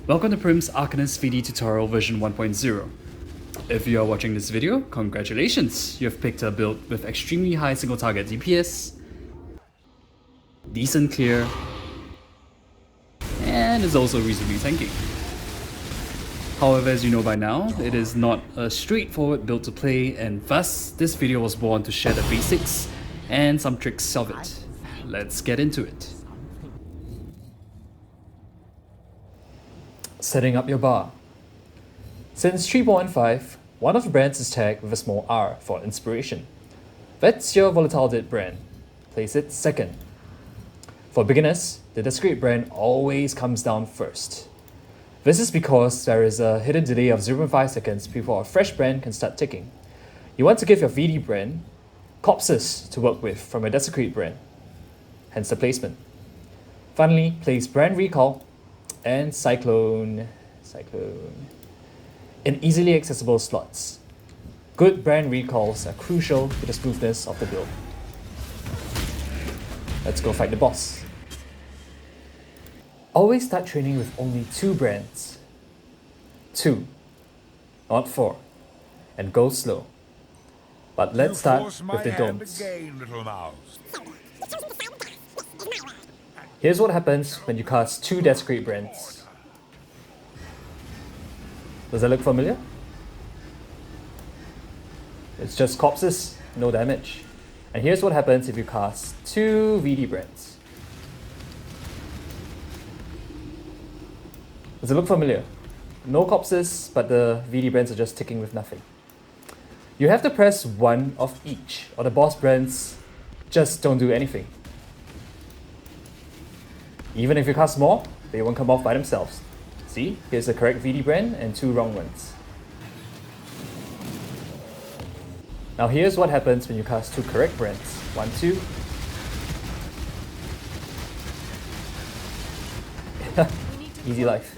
Welcome to Prim's Arcanist VD tutorial version 1.0. If you are watching this video, congratulations! You have picked a build with extremely high single target DPS, decent clear, and is also reasonably tanky. However, as you know by now, it is not a straightforward build to play, and thus this video was born to share the basics and some tricks of it. Let's get into it. Setting up your bar. Since 3.15, one of the brands is tagged with a small R for inspiration. That's your volatile dead brand. Place it second. For beginners, the discrete brand always comes down first. This is because there is a hidden delay of 0.5 seconds before a fresh brand can start ticking. You want to give your VD brand corpses to work with from a desecrate brand, hence the placement. Finally, place brand recall and cyclone in easily accessible slots. Good brand recalls are crucial to the smoothness of the build. Let's go fight the boss. Always start training with only 2 brands. 2, not 4, and go slow. But let's start with the don'ts. Here's what happens when you cast 2 desecrate brands. Does that look familiar? It's just corpses, no damage. And here's what happens if you cast 2 VD brands. Does it look familiar? No corpses, but the VD brands are just ticking with nothing. You have to press 1 of each, or the boss brands just don't do anything. Even if you cast more, they won't come off by themselves. See, here's the correct VD brand and 2 wrong ones. Now here's what happens when you cast 2 correct brands. 1, 2. Easy life.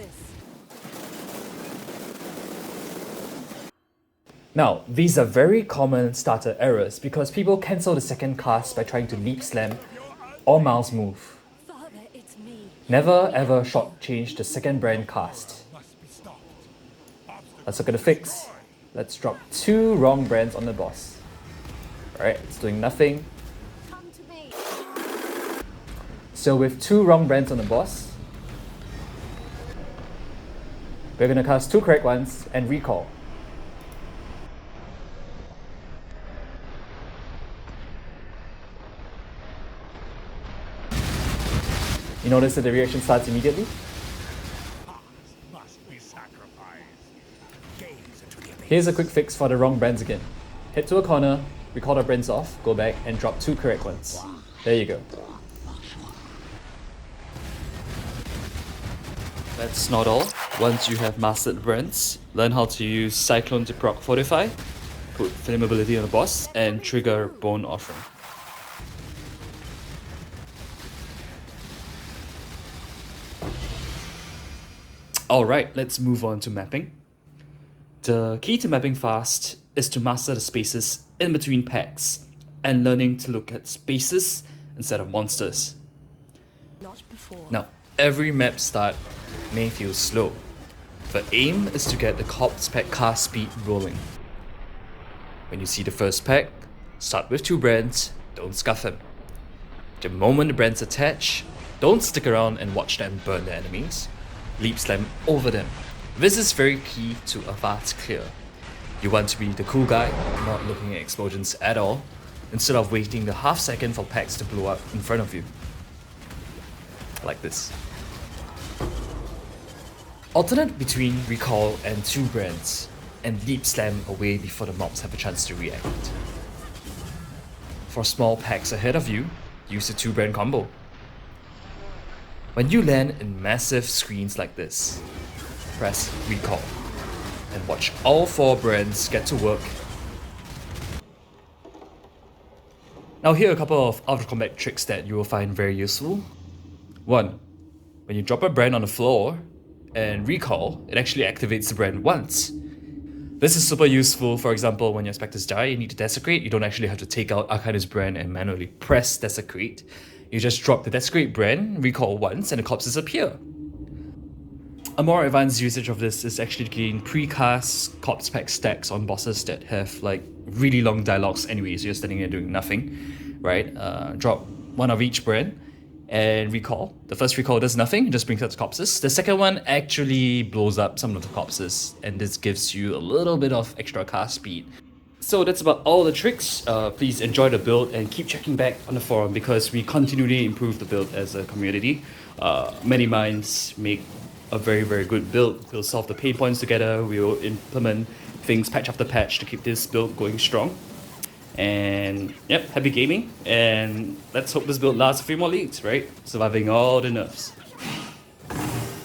Now, these are very common starter errors because people cancel the second cast by trying to leap slam or mouse move. Never ever shortchange the second brand cast. Let's look at the fix. Let's drop 2 wrong brands on the boss. Alright, it's doing nothing. So with 2 wrong brands on the boss, we're gonna cast 2 correct ones and recall. You notice that the reaction starts immediately? Here's a quick fix for the wrong brands again. Head to a corner, recall the brands off, go back and drop 2 correct ones. There you go. That's not all. Once you have mastered brands, learn how to use Cyclone to proc Fortify, put flammability on the boss, and trigger Bone Offering. Alright, let's move on to mapping. The key to mapping fast is to master the spaces in between packs and learning to look at spaces instead of monsters. Now, every map start may feel slow. The aim is to get the corpse pack cast speed rolling. When you see the first pack, start with 2 brands, don't scuff them. The moment the brands attach, don't stick around and watch them burn the enemies. Leap slam over them. This is very key to a fast clear. You want to be the cool guy, not looking at explosions at all, instead of waiting the half second for packs to blow up in front of you. Like this. Alternate between recall and 2 brands, and leap slam away before the mobs have a chance to react. For small packs ahead of you, use the 2 brand combo. When you land in massive screens like this, press recall and watch all 4 brands get to work. Now here are a couple of out of combat tricks that you will find very useful. 1. When you drop a brand on the floor and recall, it actually activates the brand once. This is super useful, for example, when your specters die, you need to desecrate, you don't actually have to take out Arcanist brand and manually press desecrate. You just drop the desecrate brand, recall once, and the corpses appear. A more advanced usage of this is actually to gain precast corpse pack stacks on bosses that have like really long dialogues anyway, so you're standing there doing nothing, right? Drop one of each brand and recall. The first recall does nothing, just brings out the corpses. The second one actually blows up some of the corpses, and this gives you a little bit of extra cast speed. So that's about all the tricks. Please enjoy the build and keep checking back on the forum because we continually improve the build as a community. Many minds make a very good build. We'll solve the pain points together. We'll implement things patch after patch to keep this build going strong. And yep, happy gaming. And let's hope this build lasts a few more leagues, right? Surviving all the nerfs.